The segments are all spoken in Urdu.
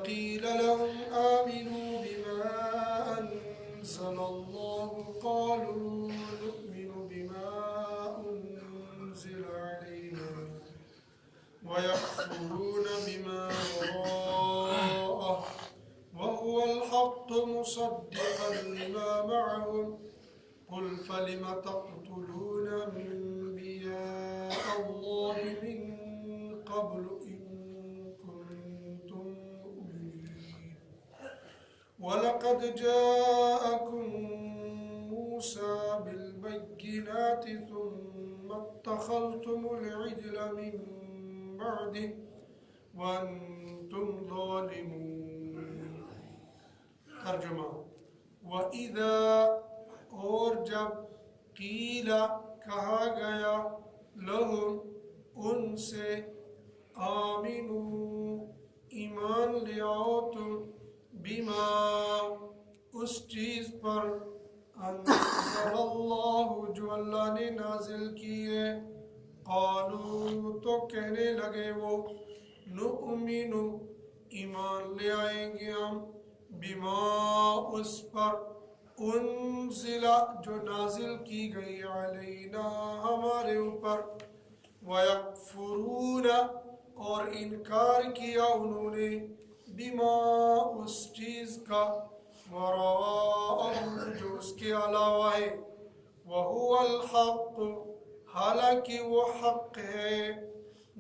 قيل لهم آمنوا بما أنزل الله قالوا نؤمن بما أنزل علينا ويكفرون بما وراءه وهو الحق مصدقا لما معهم قل فلم تقتلون أنبياء الله من قبل إن كنتم مؤمنين ولقد جاءكم موسى بالبينات ثم اتخذتم العجل من بعده وأنتم ظالمون. ترجمہ: وَإِذَا اور جب قیل کہا گیا لہم ان سے آمنو ایمان لے آؤ تم بما اس چیز پر انزل اللہ جو اللہ نے نازل کی ہے قالو تو کہنے لگے وہ نؤمنو ایمان لے آئیں گے ہم بما اس پر انزل جو نازل کی گئی علینا ہمارے اوپر ویکفرون اور انکار کیا انہوں نے بما اس چیز کا وراء جو اس کے علاوہ ہے وہو الحق حالانکہ وہ حق ہے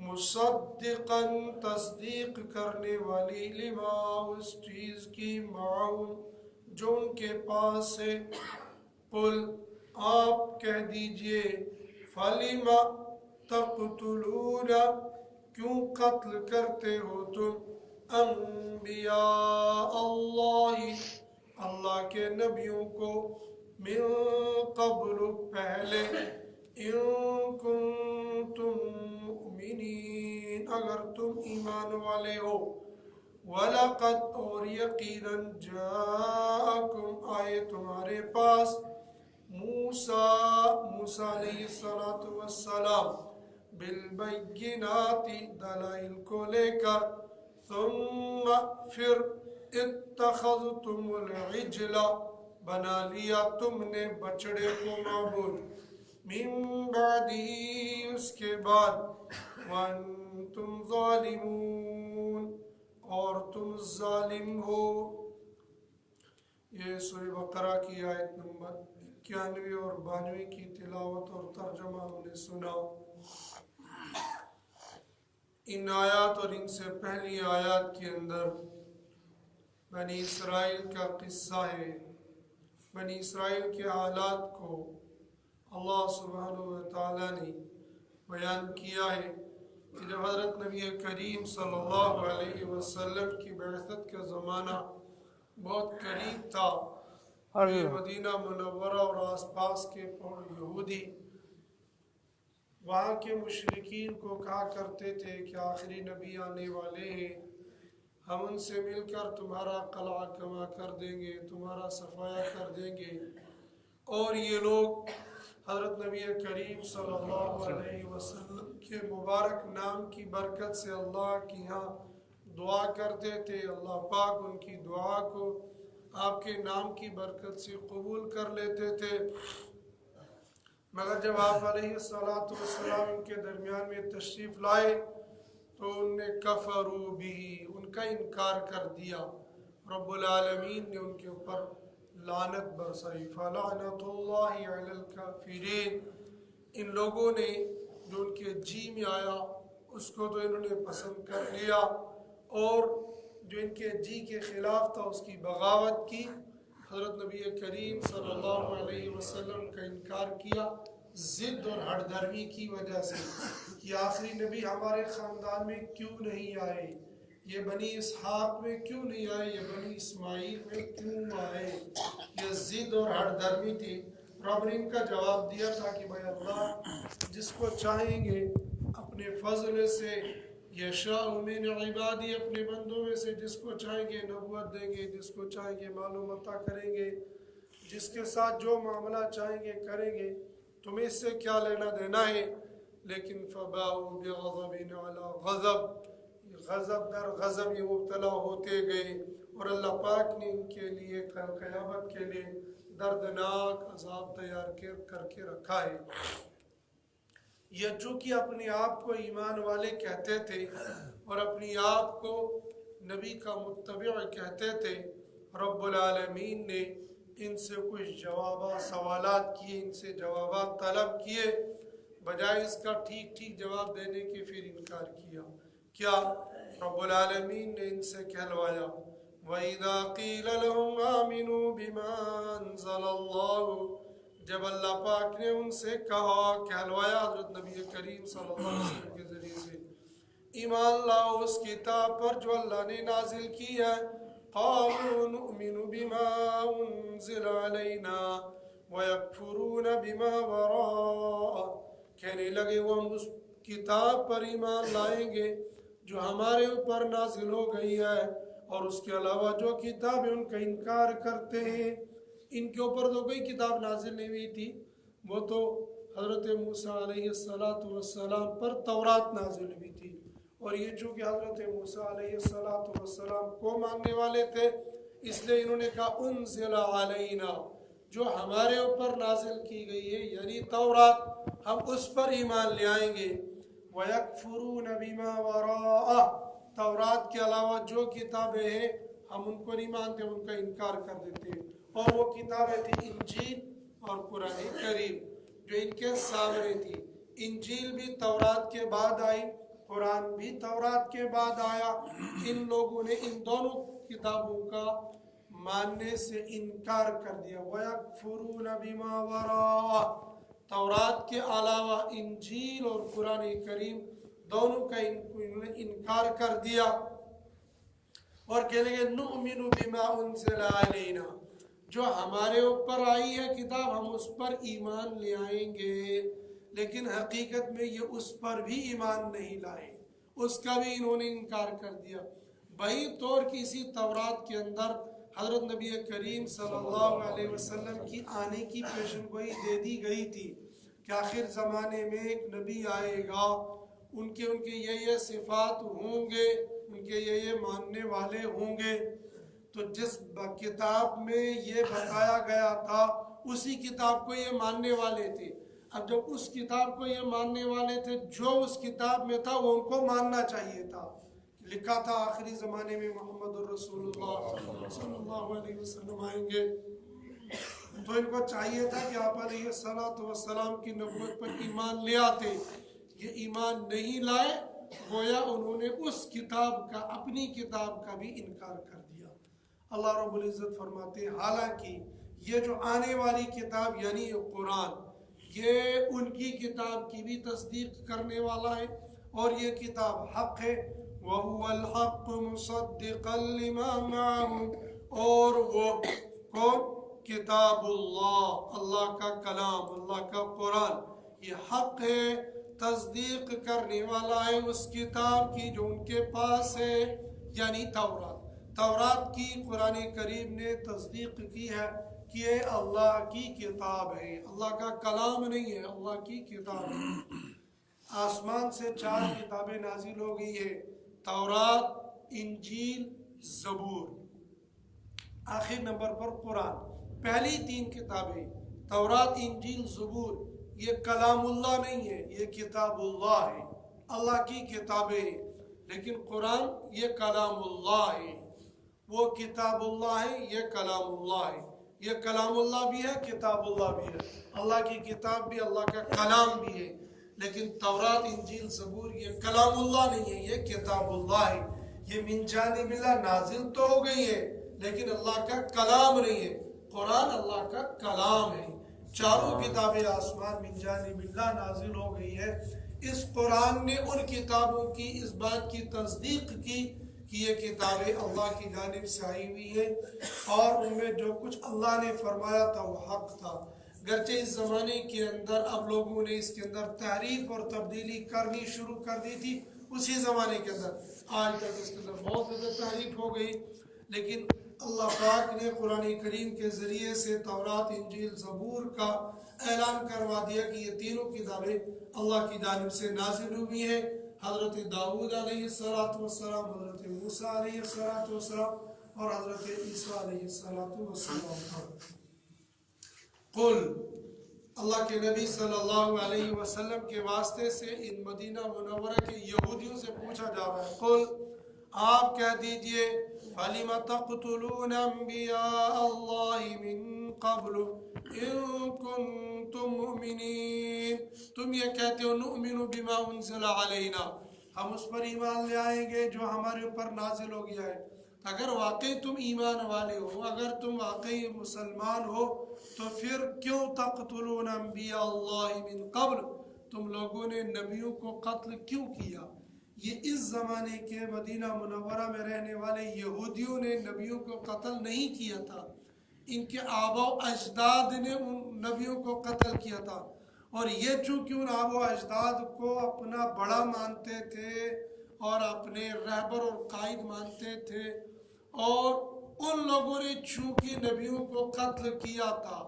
مصدقا تصدیق کرنے والی لما اس چیز کی معہم جو ان کے پاس ہے قل آپ کہہ دیجئے فلم تقتلون کیوں قتل کرتے ہو تم انبیاء اللہ کے نبیوں کو من قبل پہلے ان کنتم مؤمنین اگر تم ایمان والے ہو وَلَقَدْ اور یقیناً جاءکم آئے تمہارے پاس موسیٰ علیہ السلام بالبینات دلائل کو لے کر ثم پھر اتخذتم العجل بنا لیا تم نے بچڑے کو معبود من بعدی اس کے بعد وانتم ظالمون اور تم ظالم ہو. یہ سورہ بقرہ کی آیت نمبر 91 اور 92 کی تلاوت اور ترجمہ ہم نے سنا. ان آیات اور ان سے پہلی آیات کے اندر بنی اسرائیل کا قصہ ہے. بنی اسرائیل کے حالات کو اللہ سبحانہ وتعالی نے بیان کیا ہے کہ جب حضرت نبی کریم صلی اللہ علیہ وسلم کی بعثت کا زمانہ بہت قریب تھا کہ مدینہ منورہ اور آس پاس کے یہودی وہاں کے مشرکین کو کہا کرتے تھے کہ آخری نبی آنے والے ہیں، ہم ان سے مل کر تمہارا قلعہ کما کر دیں گے، تمہارا صفایا کر دیں گے. اور یہ لوگ حضرت نبی کریم صلی اللہ علیہ وسلم کے مبارک نام کی برکت سے اللہ کی یہاں دعا کرتے تھے. اللہ پاک ان کی دعا کو آپ کے نام کی برکت سے قبول کر لیتے تھے. مگر جب آپ علیہ السلام ان کے درمیان میں تشریف لائے تو ان نے کفروا بھی ان کا انکار کر دیا. رب العالمین نے ان کے اوپر لعنت برسائی. فلعنت اللہ علی الکافرین. ان لوگوں نے جو ان کے جی میں آیا اس کو تو انہوں نے پسند کر لیا اور جو ان کے جی کے خلاف تھا اس کی بغاوت کی. حضرت نبی کریم صلی اللہ علیہ وسلم کا انکار کیا ضد اور ہٹ درمی کی وجہ سے کہ آخری نبی ہمارے خاندان میں کیوں نہیں آئے، یہ بنی اسحاق میں کیوں نہیں آئے، یہ بنی اسماعیل میں کیوں آئے. یہ ضد اور ہٹ درمی تھی. رب نے ان کا جواب دیا تھا کہ بھائی اللہ جس کو چاہیں گے اپنے فضل سے یشاء من عبادی اپنے بندوں میں سے جس کو چاہیں گے نبوت دیں گے، جس کو چاہیں گے معلوم عطا کریں گے، جس کے ساتھ جو معاملہ چاہیں گے کریں گے. تمہیں اس سے کیا لینا دینا ہے. لیکن فباؤوا بغضب علی غضب. غضب در غضب یہ مبتلا ہوتے گئے اور اللہ پاک نے ان کے لیے کل قیامت کے لیے دردناک عذاب تیار کر کے رکھا ہے۔ یہ چونکہ اپنے آپ کو ایمان والے کہتے تھے اور اپنی آپ کو نبی کا متبع کہتے تھے، رب العالمین نے ان سے کچھ سوالات کیے، ان سے جوابات طلب کیے، بجائے اس کا ٹھیک ٹھیک جواب دینے کے پھر انکار کیا۔ کیا رب العالمین نے ان سے کہلوایا وَإِذَا قِيلَ لَهُمْ آمِنُوا بِمَا أَنزَلَ اللَّهُ، جب اللہ پاک نے ان سے کہا، کہلوایا حضرت نبی کریم صلی اللہ علیہ وسلم کے ذریعے سے، ایمان لاؤ اس کتاب پر جو اللہ نے نازل کی ہے، قَالُوا نُؤْمِنُ بِمَا أُنزِلَ عَلَيْنَا وَيَكْفُرُونَ بِمَا وَرَاءَهُ، کہنے لگے وہ ہم اس کتاب پر ایمان لائیں گے جو ہمارے اوپر نازل ہو گئی ہے، اور اس کے علاوہ جو کتابیں ان کا انکار کرتے ہیں۔ ان کے اوپر تو کوئی کتاب نازل نہیں ہوئی تھی، وہ تو حضرت موسیٰ علیہ السلام پر تورات نازل ہوئی تھی، اور یہ چونکہ حضرت موسیٰ علیہ السلام کو ماننے والے تھے، اس لیے انہوں نے کہا انزل علینا، جو ہمارے اوپر نازل کی گئی ہے یعنی تورات، ہم اس پر ایمان لے آئیں گے۔ وَيَكْفُرُونَ بِمَا وَرَاءَهُ، تورات کے علاوہ جو کتابیں ہیں ہم ان کو نہیں مانتے، ان کا انکار کر دیتے ہیں، اور وہ کتابیں تھیں انجیل اور قرآن کریم جو ان کے سامنے تھی۔ انجیل بھی تورات کے بعد آئی، قرآن بھی تورات کے بعد آیا۔ ان لوگوں نے ان دونوں کتابوں کا ماننے سے انکار کر دیا۔ وَيَكْفُرُونَ بِمَا وَرَاءَهُ، تورات کے علاوہ انجیل اور قرآن کریم دونوں کا انہوں نے انکار کر دیا، اور کہنے لگے نؤمن بما انزل علینا، جو ہمارے اوپر آئی ہے کتاب ہم اس پر ایمان لے آئیں گے، لیکن حقیقت میں یہ اس پر بھی ایمان نہیں لائے، اس کا بھی انہوں نے انکار کر دیا۔ بہی طور کی اسی تورات کے اندر حضرت نبی کریم صلی اللہ علیہ وسلم کی آنے کی پیشن گوئی دے دی گئی تھی کہ آخر زمانے میں ایک نبی آئے گا، ان کے یہ صفات ہوں گے، ان کے یہ ماننے والے ہوں گے۔ تو جس کتاب میں یہ بتایا گیا تھا اسی کتاب کو یہ ماننے والے تھے۔ اب جب اس کتاب کو یہ ماننے والے تھے، جو اس کتاب میں تھا وہ ان کو ماننا چاہیے تھا۔ لکھا تھا آخری زمانے میں محمد الرسول اللہ صلی اللہ علیہ وسلم آئیں گے، تو ان کو چاہیے تھا کہ آپ علیہ السلام کی نبوت پر ایمان لے آتے۔ یہ ایمان نہیں لائے، گویا انہوں نے اس کتاب کا، اپنی کتاب کا بھی انکار کر دیا۔ اللہ رب العزت فرماتے ہیں حالانکہ یہ جو آنے والی کتاب یعنی قرآن، یہ ان کی کتاب کی بھی تصدیق کرنے والا ہے، اور یہ کتاب حق ہے۔ وَهُوَ الْحَقُّ مُصَدِّقًا لِمَا مَعَهُ، اور وہ کون؟ کتاب اللہ، اللہ کا کلام، اللہ کا قرآن، یہ حق ہے، تصدیق کرنے والا ہے اس کتاب کی جو ان کے پاس ہے، یعنی تورات کی قرآن کریم نے تصدیق کی ہے کہ یہ اللہ کی کتاب ہے، اللہ کا کلام نہیں ہے، اللہ کی کتاب ہے۔ آسمان سے 4 کتابیں نازل ہو گئی ہے، تورات، انجیل، زبور، آخر نمبر پر قرآن۔ پہلی 3 کتابیں تورات، انجیل، زبور، یہ کلام اللہ نہیں ہے، یہ کتاب اللہ ہے، اللہ کی کتابیں ہیں۔ لیکن قرآن یہ کلام اللہ ہے، وہ کتاب اللہ ہے، یہ کلام اللہ ہے، یہ کلام اللہ بھی ہے، کتاب اللہ بھی ہے، اللہ کی کتاب بھی، اللہ کا کلام بھی ہے۔ لیکن تورات، انجیل، زبور یہ کلام اللہ نہیں ہے، یہ کتاب اللہ ہے، یہ من جانب اللہ نازل تو ہو گئی ہے لیکن اللہ کا کلام نہیں ہے۔ قرآن اللہ کا کلام ہے، 4 کتابیں آسمان من جانب اللہ نازل ہو گئی ہے۔ اس قرآن نے ان کتابوں کی اس بات کی تصدیق کی کہ یہ کتابیں اللہ کی جانب سے آئی ہوئی ہیں، اور ان میں جو کچھ اللہ نے فرمایا تھا وہ حق تھا۔ گرچہ اس زمانے کے اندر اب لوگوں نے اس کے اندر تحریف اور تبدیلی کرنی شروع کر دی تھی، اسی زمانے کے اندر آج تک اس کے اندر بہت زیادہ تحریف ہو گئی، لیکن اللہ پاک نے قرآن کریم کے ذریعے سے تورات، انجیل، زبور کا اعلان کروا دیا کہ یہ تینوں کتابیں اللہ کی جانب سے نازل ہوئی ہیں۔ حضرت داؤد علیہ السلام، حضرت موسیٰ علیہ السلام اور حضرت عیسیٰ علیہ السلام پر۔ قل، اللہ کے نبی صلی اللہ علیہ وسلم کے واسطے سے ان مدینہ منورہ کے یہودیوں سے پوچھا جا رہا ہے، قل آپ کہہ دیجئے، فَلِمَ تَقْتُلُونَ أَنْبِيَاءَ اللَّهِ مِن قَبْلُ إِن كُنتُم مُؤْمِنِينَ، تم یہ کہتے ہو نُؤْمِنُ بِمَا أُنزِلَ عَلَيْنَا، ہم اس پر ایمان لے آئیں گے جو ہمارے اوپر نازل ہو گیا ہے۔ اگر واقعی تم ایمان والے ہو، اگر تم واقعی مسلمان ہو، تو پھر کیوں تقتلون انبیاء اللہ من قبل، تم لوگوں نے نبیوں کو قتل کیوں کیا؟ یہ اس زمانے کے مدینہ منورہ میں رہنے والے یہودیوں نے نبیوں کو قتل نہیں کیا تھا، ان کے آباء و اجداد نے ان نبیوں کو قتل کیا تھا، اور یہ چونکہ ان آباء و اجداد کو اپنا بڑا مانتے تھے اور اپنے رہبر اور قائد مانتے تھے، اور ان لوگوں نے چونکہ نبیوں کو قتل کیا تھا،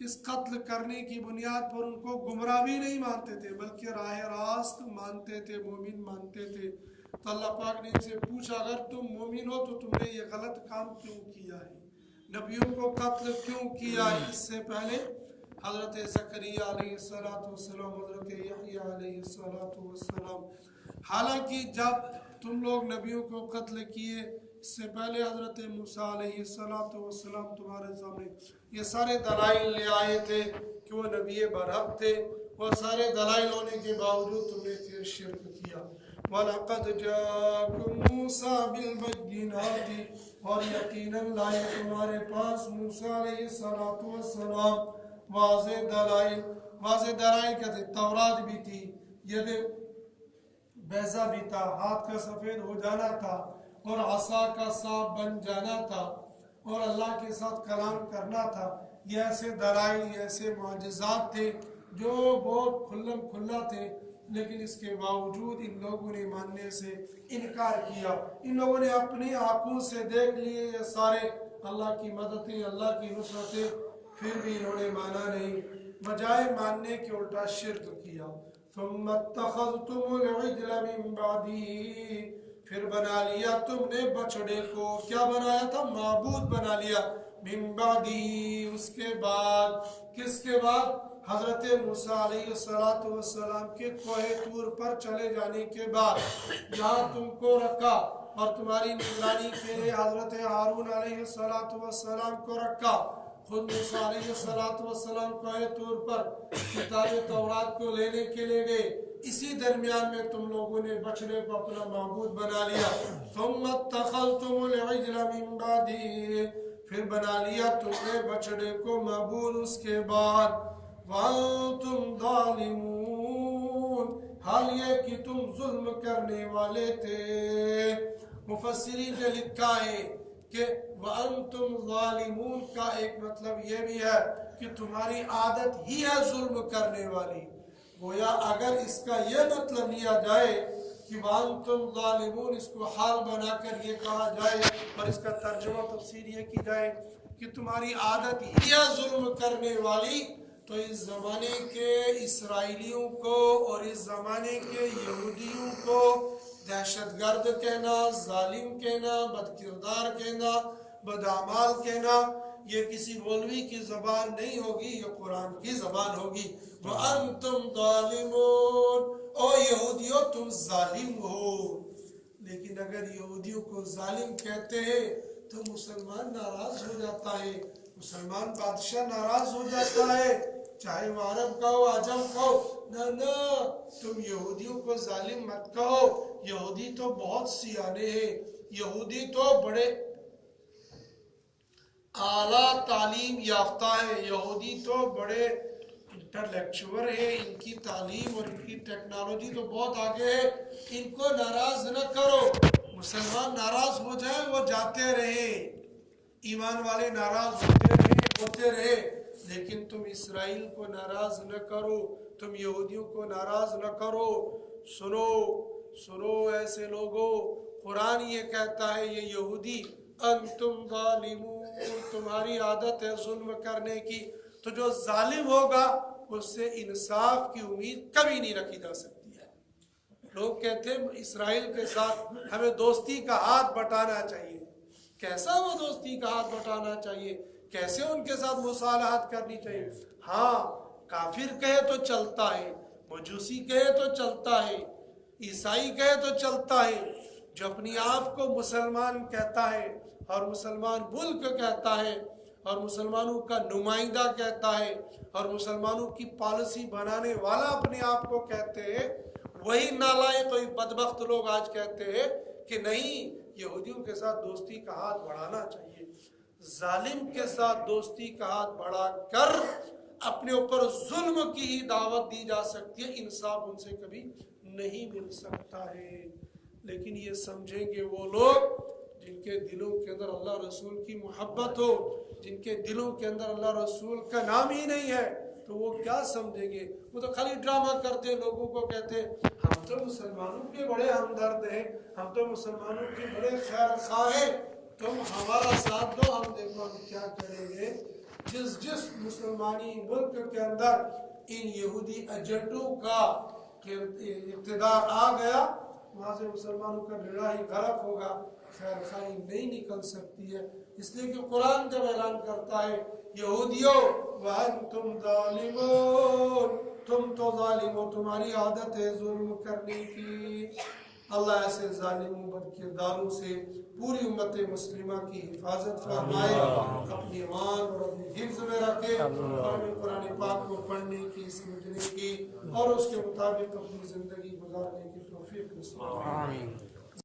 اس قتل کرنے کی بنیاد پر ان کو گمراہ بھی نہیں مانتے تھے بلکہ راہ راست مانتے تھے، مومن مانتے تھے۔ تو اللہ پاک نے ان سے پوچھا، اگر تم مومن ہو تو تم نے یہ غلط کام کیوں کیا ہے، نبیوں کو قتل کیوں کیا ہے؟ اس سے پہلے حضرت زکریا علیہ السلام، حضرت یحییٰ علیہ السلام، حالانکہ جب تم لوگ نبیوں کو قتل کیے، اس سے پہلے حضرت موسیٰ علیہ السلام تمہارے سامنے یہ سارے دلائل لے آئے تھے کہ وہ نبی برحق تھے، وہ سارے دلائل ہونے کے باوجود تم نے پھر شرک کیا۔ وَلَقَدْ جَاءَكُم مُوسَىٰ بِالْبَيِّنَاتِ، اور یقیناً لائے تمہارے پاس موسیٰ علیہ السلام واضح دلائل۔ واضح دلائل کیا تھے؟ تورات بھی تھی، ید بیضا بھی تھا، ہاتھ کا سفید ہو جانا تھا، اور عصا کا سانپ بن جانا تھا، اور اللہ کے ساتھ کلام کرنا تھا۔ یہ ایسے دلائل، یہ ایسے معجزات تھے جو بہت کھلم کھلا تھے، لیکن اس کے باوجود ان لوگوں نے ماننے سے انکار کیا۔ ان لوگوں نے اپنی آنکھوں سے دیکھ لیے یہ سارے اللہ کی مددیں، اللہ کی نصرتیں، پھر بھی انہوں نے مانا نہیں، بجائے ماننے کے الٹا شرک کیا۔ ثم اتخذتم العجل من بعده، پھر بنا لیا تم نے بچڑے کو، کیا بنایا تھا؟ معبود بنا لیا، من بعده، اس کے بعد، کس کے بعد؟ حضرت موسیٰ علیہ السلام کے کوہ طور پر چلے جانے کے بعد، جہاں تم کو رکھا اور تمہاری نگرانی کے لیے حضرت ہارون علیہ السلام کو رکھا، خود موسیٰ علیہ السلام کوہ طور پر کتاب تورات کو لینے کے لیے گئے، اسی درمیان میں تم لوگوں نے بچڑے کو اپنا معبود بنا لیا۔ ثم اتخذتم العجل من بعده، پھر بنا لیا تم نے بچڑے کو معبود اس کے بعد، وانتم ظالمون، حال یہ کہ تم ظلم کرنے والے تھے۔ مفسرین نے لکھا ہے کہ وانتم ظالمون کا ایک مطلب یہ بھی ہے کہ تمہاری عادت ہی ہے ظلم کرنے والی۔ گویا اگر اس کا یہ مطلب لیا جائے کہ وانتم ظالمون، اس کو حال بنا کر یہ کہا جائے اور اس کا ترجمہ تفسیر یہ کی جائے کہ تمہاری عادت ہی ہے ظلم کرنے والی، تو اس زمانے کے اسرائیلیوں کو اور اس زمانے کے یہودیوں کو دہشت گرد کہنا، ظالم کہنا، بد کردار کہنا، بدعمال کہنا، یہ کسی مولوی کی زبان نہیں ہوگی، یہ قرآن کی زبان ہوگی۔ وَأَنْتُمْ ظَالِمُونَ، او یہودیو تم ظالم ہو۔ لیکن اگر یہودیوں کو ظالم کہتے ہیں تو مسلمان ناراض ہو جاتا ہے، مسلمان بادشاہ ناراض ہو جاتا ہے، چاہے وہ عرب کا ہو، عجم کا ہو، نہ تم یہودیوں کو ظالم مت کہو، یہودی تو بہت سیانے ہیں، یہودی تو بڑے اعلیٰ تعلیم یافتہ ہے، یہودی تو بڑے انٹلیکچوئر ہے، ان کی تعلیم اور ان کی ٹیکنالوجی تو بہت آگے ہے، ان کو ناراض نہ کرو۔ مسلمان ناراض ہو جائیں وہ جاتے رہے، ایمان والے ناراض ہوتے رہے، لیکن تم اسرائیل کو ناراض نہ کرو، تم یہودیوں کو ناراض نہ کرو۔ سنو ایسے لوگوں، قرآن یہ کہتا ہے یہ یہودی انتم ظالمون، تمہاری عادت ہے ظلم کرنے کی، تو جو ظالم ہوگا اس سے انصاف کی امید کبھی نہیں رکھی جا سکتی ہے۔ لوگ کہتے ہیں اسرائیل کے ساتھ ہمیں دوستی کا ہاتھ بٹانا چاہیے. کیسا وہ دوستی کا ہاتھ بٹانا چاہیے؟ کیسے ان کے ساتھ مصالحت کرنی چاہیے؟ ہاں کافر کہے تو چلتا ہے، مجوسی کہے تو چلتا ہے، عیسائی کہے تو چلتا ہے. جو اپنی آپ کو مسلمان کہتا ہے اور مسلمان ملک کہتا ہے اور مسلمانوں کا نمائندہ کہتا ہے اور مسلمانوں کی پالیسی بنانے والا اپنے آپ کو کہتے ہیں، وہی نالائق اور بدبخت لوگ آج کہتے ہیں کہ نہیں یہودیوں کے ساتھ دوستی کا ہاتھ بڑھانا چاہیے. ظالم کے ساتھ دوستی کا ہاتھ بڑھا کر اپنے اوپر ظلم کی ہی دعوت دی جا سکتی ہے، انصاف ان سے کبھی نہیں مل سکتا ہے. لیکن یہ سمجھیں گے وہ لوگ جن کے دلوں کے اندر اللہ رسول کی محبت ہو، جن کے دلوں کے اندر اللہ رسول کا نام ہی نہیں ہے، تو وہ کیا سمجھیں گے؟ وہ تو خالی ڈرامہ کرتے، لوگوں کو کہتے ہم تو مسلمانوں کے بڑے ہمدرد ہیں، ہم تو مسلمانوں کے بڑے خیر خواہ ہیں، تم ہمارا ساتھ دو، ہم دیکھو ہم کیا کریں گے. جس مسلمانی ملک کے اندر ان یہودی ایجنٹوں کا اقتدار آ گیا، وہاں سے مسلمانوں کا بیڑا ہی غرق ہوگا، خیر خواہی نہیں نکل سکتی ہے. اس لیے کہ قرآن جب اعلان کرتا ہے یہودیو وَأَنْتُمْ ظَالِمُونَ، تم تو ظالم ہو، تمہاری عادت ہے ظلم کرنے کی. اللہ ایسے ظالموں بد کرداروں سے پوری امت مسلمہ کی حفاظت فرمائے، اپنی ایمان اور اپنی حفظ میں رکھے، اور ہمیں قرآن پاک کو پڑھنے کی، سمجھنے کی اور اس کے مطابق اپنی زندگی گزارنے کی توفیق نصیب فرمائے.